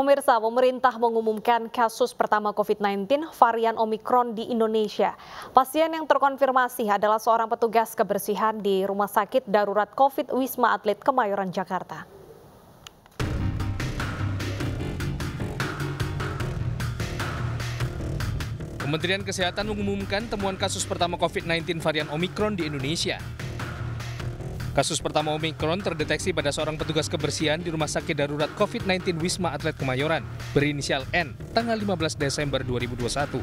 Pemirsa, pemerintah mengumumkan kasus pertama COVID-19 varian Omikron di Indonesia. Pasien yang terkonfirmasi adalah seorang petugas kebersihan di Rumah Sakit Darurat COVID Wisma Atlet Kemayoran, Jakarta. Kementerian Kesehatan mengumumkan temuan kasus pertama COVID-19 varian Omikron di Indonesia. Kasus pertama Omikron terdeteksi pada seorang petugas kebersihan di Rumah Sakit Darurat COVID-19 Wisma Atlet Kemayoran, berinisial N, tanggal 15 Desember 2021.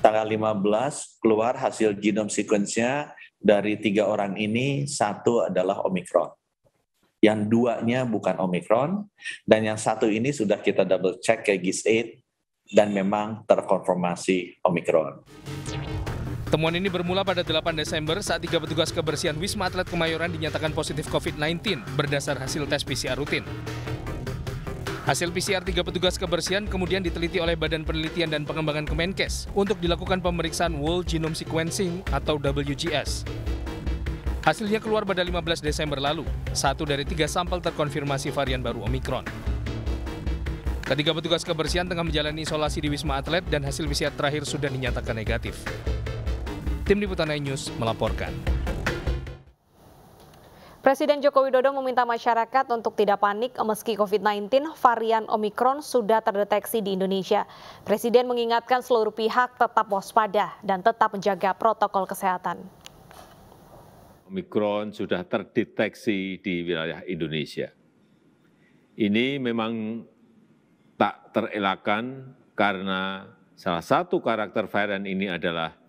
Tanggal 15 keluar hasil genome sequence-nya dari 3 orang ini, 1 adalah Omikron. Yang 2-nya bukan Omikron, dan yang 1 ini sudah kita double check ke GIS-8 dan memang terkonfirmasi Omikron. Temuan ini bermula pada 8 Desember saat 3 petugas kebersihan Wisma Atlet Kemayoran dinyatakan positif COVID-19 berdasar hasil tes PCR rutin. Hasil PCR 3 petugas kebersihan kemudian diteliti oleh Badan Penelitian dan Pengembangan Kemenkes untuk dilakukan pemeriksaan Whole Genome Sequencing atau WGS. Hasilnya keluar pada 15 Desember lalu, 1 dari 3 sampel terkonfirmasi varian baru Omikron. Ketiga petugas kebersihan tengah menjalani isolasi di Wisma Atlet dan hasil PCR terakhir sudah dinyatakan negatif. Tim Liputan iNews melaporkan. Presiden Joko Widodo meminta masyarakat untuk tidak panik meski COVID-19 varian Omikron sudah terdeteksi di Indonesia. Presiden mengingatkan seluruh pihak tetap waspada dan tetap menjaga protokol kesehatan. Omikron sudah terdeteksi di wilayah Indonesia. Ini memang tak terelakkan karena salah satu karakter varian ini adalah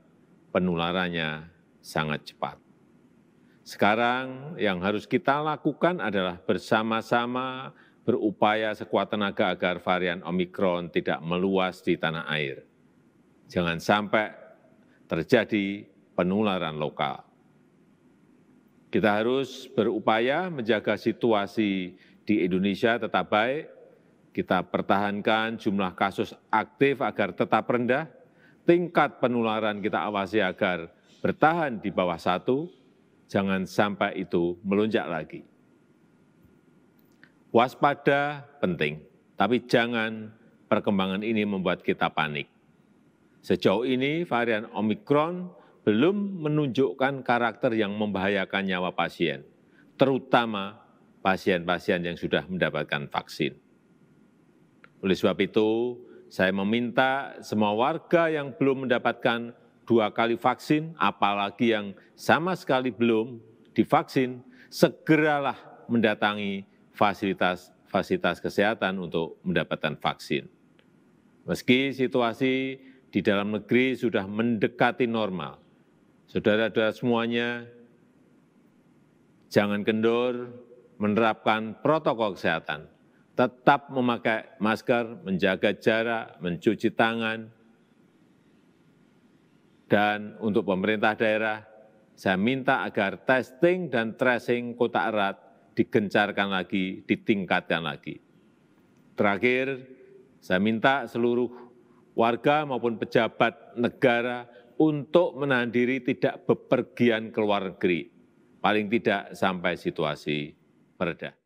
penularannya sangat cepat. Sekarang yang harus kita lakukan adalah bersama-sama berupaya sekuat tenaga agar varian Omikron tidak meluas di tanah air. Jangan sampai terjadi penularan lokal. Kita harus berupaya menjaga situasi di Indonesia tetap baik. Kita pertahankan jumlah kasus aktif agar tetap rendah. Tingkat penularan kita awasi agar bertahan di bawah 1, jangan sampai itu melonjak lagi. Waspada penting, tapi jangan perkembangan ini membuat kita panik. Sejauh ini varian Omikron belum menunjukkan karakter yang membahayakan nyawa pasien, terutama pasien-pasien yang sudah mendapatkan vaksin. Oleh sebab itu, saya meminta semua warga yang belum mendapatkan 2 kali vaksin, apalagi yang sama sekali belum divaksin, segeralah mendatangi fasilitas kesehatan untuk mendapatkan vaksin. Meski situasi di dalam negeri sudah mendekati normal, saudara-saudara semuanya, jangan kendor menerapkan protokol kesehatan. Tetap memakai masker, menjaga jarak, mencuci tangan. Dan untuk pemerintah daerah, saya minta agar testing dan tracing kontak erat digencarkan lagi, ditingkatkan lagi. Terakhir, saya minta seluruh warga maupun pejabat negara untuk menahan diri tidak bepergian ke luar negeri, paling tidak sampai situasi mereda.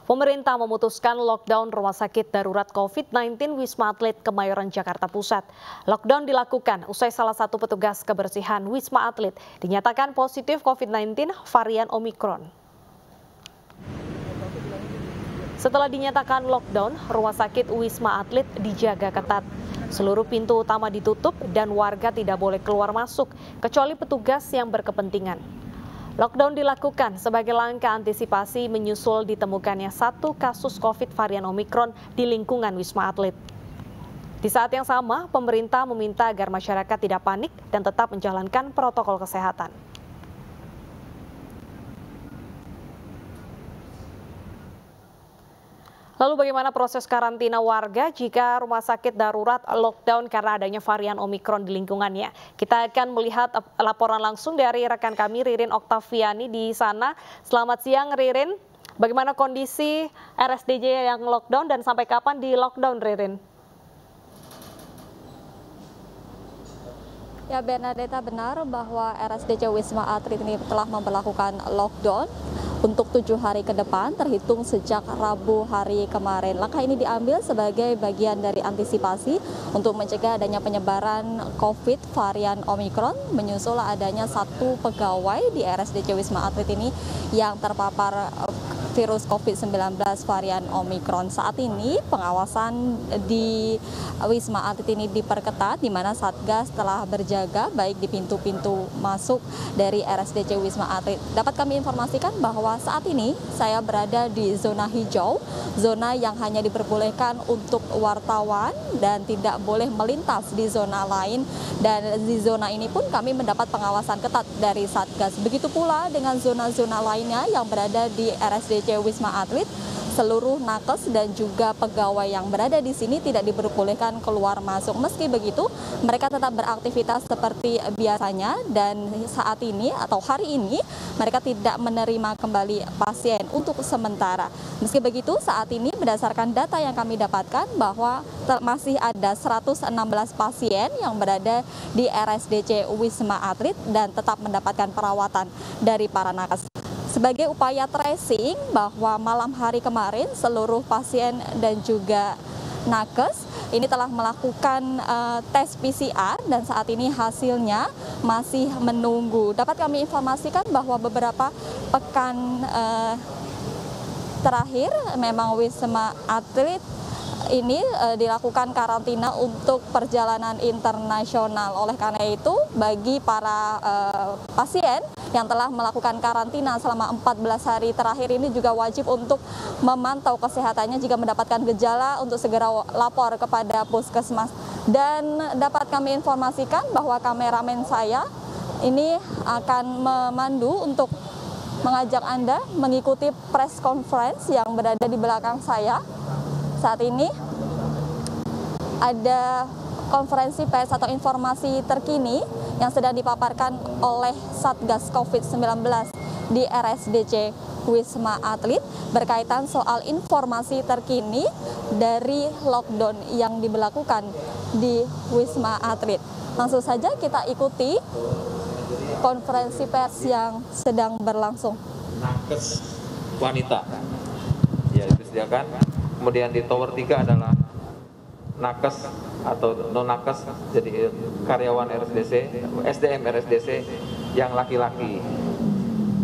Pemerintah memutuskan lockdown Rumah Sakit Darurat COVID-19 Wisma Atlet Kemayoran, Jakarta Pusat. Lockdown dilakukan usai salah satu petugas kebersihan Wisma Atlet dinyatakan positif COVID-19 varian Omikron. Setelah dinyatakan lockdown, Rumah Sakit Wisma Atlet dijaga ketat. Seluruh pintu utama ditutup dan warga tidak boleh keluar masuk, kecuali petugas yang berkepentingan. Lockdown dilakukan sebagai langkah antisipasi menyusul ditemukannya 1 kasus COVID varian Omikron di lingkungan Wisma Atlet. Di saat yang sama, pemerintah meminta agar masyarakat tidak panik dan tetap menjalankan protokol kesehatan. Lalu bagaimana proses karantina warga jika rumah sakit darurat lockdown karena adanya varian Omikron di lingkungannya? Kita akan melihat laporan langsung dari rekan kami Ririn Oktaviani di sana. Selamat siang Ririn, bagaimana kondisi RSDJ yang lockdown dan sampai kapan di lockdown Ririn? Ya Bernadetta, benar bahwa RSDC Wisma Atlet ini telah memperlakukan lockdown untuk 7 hari ke depan terhitung sejak Rabu hari kemarin. Langkah ini diambil sebagai bagian dari antisipasi untuk mencegah adanya penyebaran COVID varian Omikron, menyusul adanya 1 pegawai di RSDC Wisma Atlet ini yang terpapar virus COVID-19 varian Omikron. Saat ini pengawasan di Wisma Atlet ini diperketat, di mana Satgas telah berjaga baik di pintu-pintu masuk dari RSDC Wisma Atlet. Dapat kami informasikan bahwa saat ini saya berada di zona hijau, zona yang hanya diperbolehkan untuk wartawan dan tidak boleh melintas di zona lain. Dan di zona ini pun kami mendapat pengawasan ketat dari Satgas. Begitu pula dengan zona-zona lainnya yang berada di RSDC Wisma Atlet. Seluruh nakes dan juga pegawai yang berada di sini tidak diperbolehkan keluar masuk. Meski begitu, mereka tetap beraktivitas seperti biasanya dan saat ini atau hari ini mereka tidak menerima kembali pasien untuk sementara. Meski begitu, saat ini berdasarkan data yang kami dapatkan bahwa masih ada 116 pasien yang berada di RSDC Wisma Atlet dan tetap mendapatkan perawatan dari para nakes. Sebagai upaya tracing bahwa malam hari kemarin seluruh pasien dan juga nakes ini telah melakukan tes PCR dan saat ini hasilnya masih menunggu. Dapat kami informasikan bahwa beberapa pekan terakhir memang Wisma Atlet ini dilakukan karantina untuk perjalanan internasional. Oleh karena itu, bagi para pasien yang telah melakukan karantina selama 14 hari terakhir ini juga wajib untuk memantau kesehatannya jika mendapatkan gejala untuk segera lapor kepada puskesmas. Dan dapat kami informasikan bahwa kameramen saya ini akan memandu untuk mengajak Anda mengikuti press conference yang berada di belakang saya. Saat ini ada konferensi pers atau informasi terkini yang sedang dipaparkan oleh Satgas COVID-19 di RSDC Wisma Atlet berkaitan soal informasi terkini dari lockdown yang diberlakukan di Wisma Atlet. Langsung saja kita ikuti konferensi pers yang sedang berlangsung. Nakes wanita ya disediakan. Kemudian di tower 3 adalah nakes atau non nakes, jadi karyawan RSDC, SDM RSDC yang laki-laki.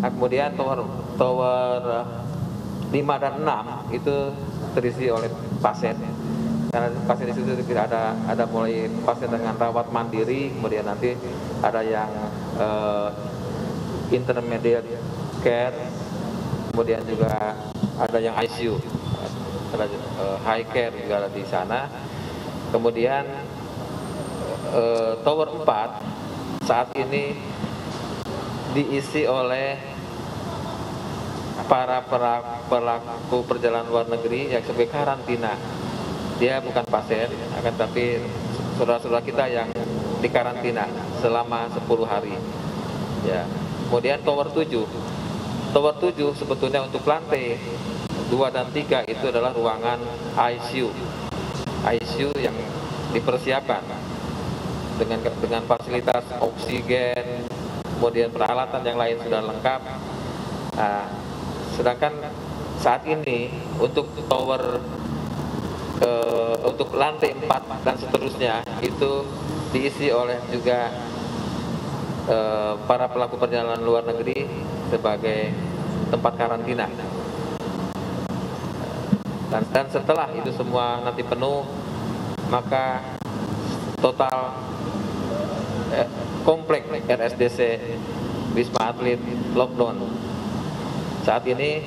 Nah, kemudian tower 5 dan 6 itu terisi oleh pasien. Karena pasien di situ tidak ada mulai pasien dengan rawat mandiri, kemudian nanti ada yang intermediate care, kemudian juga ada yang ICU. Ada high care juga ada di sana. Kemudian tower 4 saat ini diisi oleh para pelaku perjalanan luar negeri yang sebagai karantina. Dia bukan pasien, akan tapi saudara-saudara kita yang dikarantina selama 10 hari. Ya. Kemudian tower 7 sebetulnya untuk lantai 2 dan 3 itu adalah ruangan ICU yang dipersiapkan dengan fasilitas oksigen, kemudian peralatan yang lain sudah lengkap. Nah, sedangkan saat ini untuk tower untuk lantai 4 dan seterusnya itu diisi oleh juga para pelaku perjalanan luar negeri sebagai tempat karantina. Dan setelah itu semua nanti penuh, maka total komplek RSDC Wisma Atlet lockdown. Saat ini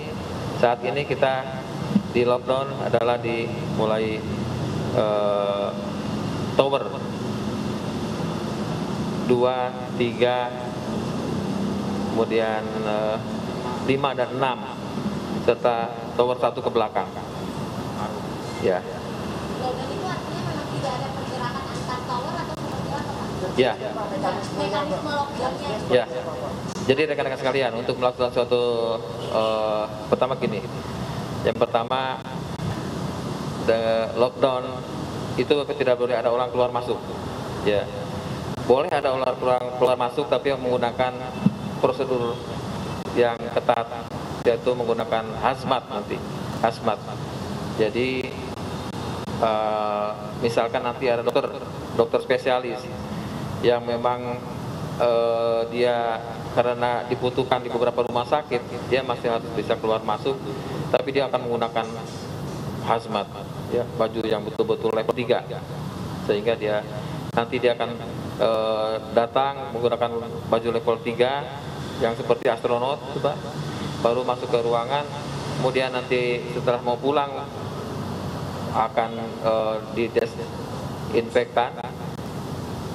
kita di lockdown adalah mulai tower 2, 3, kemudian 5 dan 6 serta tower 1 ke belakang. Ya. Lockdown itu artinya memang tidak ada pergerakan antar tower atau seperti apa, Pak? Ya. Mekanisme lockdownnya. Ya. Jadi rekan-rekan sekalian, untuk melakukan suatu pertama gini. Yang pertama, lockdown itu tidak boleh ada orang keluar masuk. Ya. Boleh ada orang keluar masuk tapi menggunakan prosedur yang ketat yaitu menggunakan hazmat nanti, hazmat. Jadi misalkan nanti ada dokter spesialis yang memang dia karena dibutuhkan di beberapa rumah sakit, dia masih harus bisa keluar masuk, tapi dia akan menggunakan hazmat, ya, baju yang betul-betul level 3, sehingga nanti dia akan datang menggunakan baju level 3 yang seperti astronot, baru masuk ke ruangan, kemudian nanti setelah mau pulang akan didesinfektan,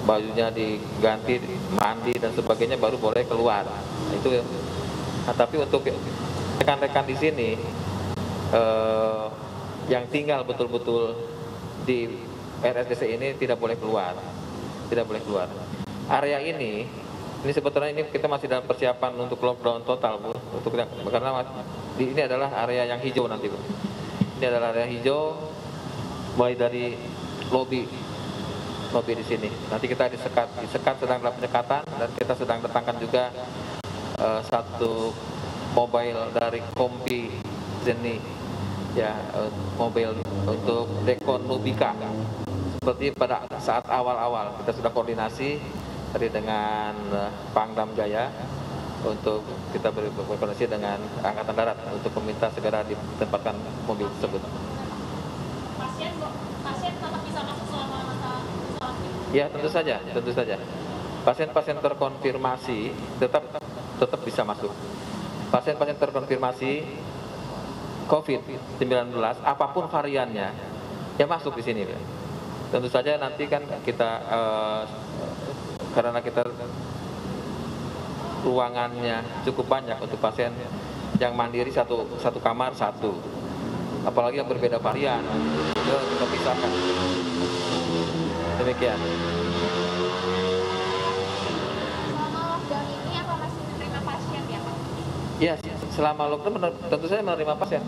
bajunya diganti, mandi dan sebagainya, baru boleh keluar. Itu. Nah, tapi untuk rekan-rekan di sini yang tinggal betul-betul di RSDC ini tidak boleh keluar, tidak boleh keluar. Area ini sebetulnya ini kita masih dalam persiapan untuk lockdown total, Bu. Karena ini adalah area yang hijau nanti, Bu. Ini adalah area hijau, mulai dari lobi di sini. Nanti kita disekat sedang dalam penyekatan, dan kita sedang datangkan juga satu mobile dari Kompi Zeni, ya, mobil untuk Dekon Nubika. Seperti pada saat awal-awal kita sudah koordinasi tadi dengan Pangdam Jaya untuk kita berkoordinasi dengan Angkatan Darat untuk meminta segera ditempatkan mobil tersebut. Pasien tetap bisa masuk selama masa isolasi? Ya, tentu saja. Pasien-pasien terkonfirmasi tetap bisa masuk. Pasien-pasien terkonfirmasi COVID-19, apapun variannya, ya masuk di sini. Tentu saja nanti kan kita karena kita ruangannya cukup banyak untuk pasien yang mandiri, satu kamar satu, apalagi yang berbeda varian, itu kita pisahkan. Demikian. Selama lockdown ini apa masih menerima pasien ya, Pak? Ya, selama lockdown tentu saja menerima pasien.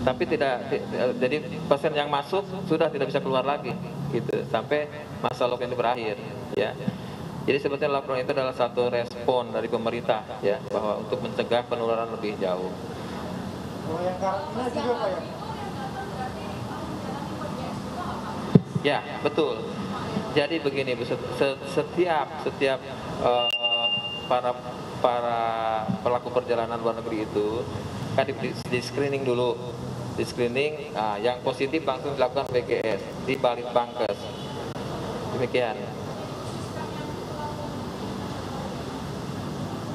Tapi jadi pasien yang masuk sudah tidak bisa keluar lagi, gitu, sampai masa lockdown ini berakhir, ya. Jadi sebetulnya lockdown itu adalah satu respon dari pemerintah, ya, bahwa untuk mencegah penularan lebih jauh. Yang karantina juga, Pak, ya? Ya, betul. Jadi begini, setiap para pelaku perjalanan luar negeri itu kan di screening dulu, yang positif langsung dilakukan PGS di Balitbangkes. Demikian.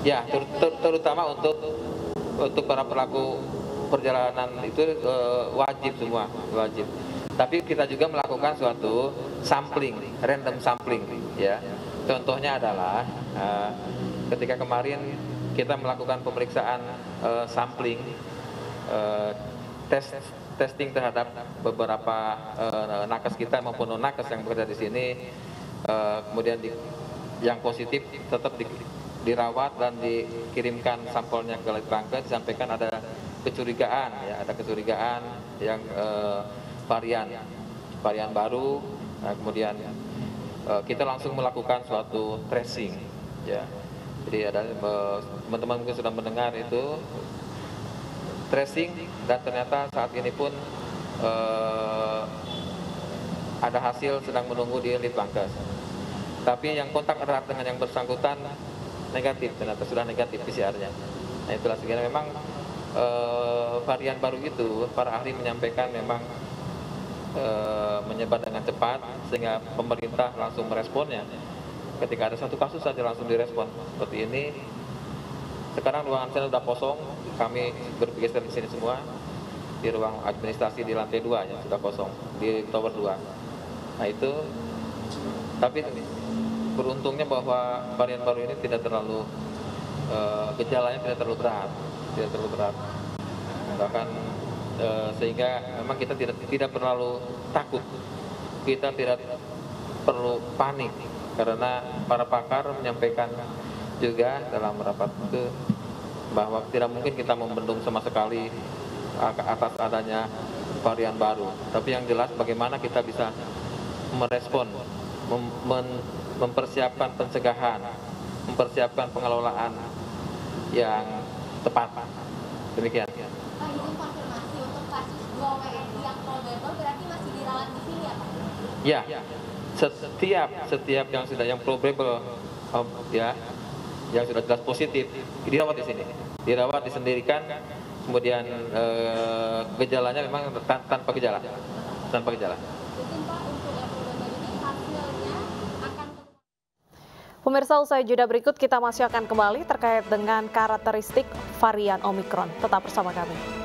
Ya, terutama untuk para pelaku perjalanan itu wajib semua, wajib. Tapi kita juga melakukan suatu sampling, random sampling, ya. Contohnya adalah ketika kemarin kita melakukan pemeriksaan sampling, testing terhadap beberapa nakes kita maupun non nakes yang bekerja di sini, kemudian yang positif tetap dirawat dan dikirimkan sampelnya ke Litbangkes, disampaikan ada kecurigaan, ya, ada kecurigaan yang varian baru. Nah, kemudian kita langsung melakukan suatu tracing, ya. Jadi ada teman-teman mungkin sudah mendengar itu tracing, dan ternyata saat ini pun ada hasil sedang menunggu di Litbangkes. Tapi yang kontak erat dengan yang bersangkutan negatif, ternyata sudah negatif PCR-nya. Nah, itulah segala memang varian baru itu para ahli menyampaikan memang menyebar dengan cepat, sehingga pemerintah langsung meresponnya. Ketika ada satu kasus saja langsung direspon seperti ini. Sekarang ruangan saya sudah kosong, kami bergeser di sini semua, di ruang administrasi di lantai 2 ya sudah kosong, di tower 2. Nah itu, tapi beruntungnya bahwa varian baru ini tidak terlalu gejalanya tidak terlalu berat, bahkan sehingga memang kita tidak terlalu takut, kita tidak perlu panik, karena para pakar menyampaikan juga dalam rapat itu bahwa tidak mungkin kita membendung sama sekali atas adanya varian baru. Tapi yang jelas bagaimana kita bisa merespon, mempersiapkan pencegahan, mempersiapkan pengelolaan yang tepat. Demikian. Pak, izin konfirmasi untuk kasus 2 WNI yang probable berarti masih dirawat di sini ya Pak? Ya, setiap yang probable ya, yang sudah jelas positif dirawat di sini, dirawat disendirikan, kemudian gejalanya memang tanpa gejala. Izin Pak, untuk yang probable ini hasilnya akan Pemirsa, usai jeda berikut kita masih akan kembali terkait dengan karakteristik varian Omikron. Tetap bersama kami.